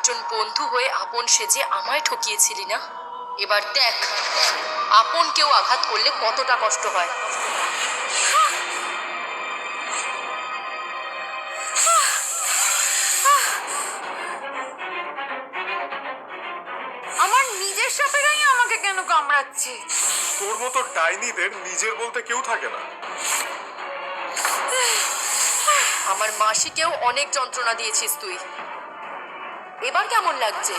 একজন বন্ধু হয়ে আপন সেজে আমায় ঠকিয়েছিলি না? এবার দেখ আপন কেউ আঘাত করলে কতটা কষ্ট হয়। আমার নিজের সাপেরাই আমাকে কেন কামড়াচ্ছে? তোর মতো ডাইনিদের নিজের বলতে কেউ থাকে না। আমার মাসিকেও অনেক যন্ত্রণা দিয়েছিস তুই। এবার কেমন লাগছে?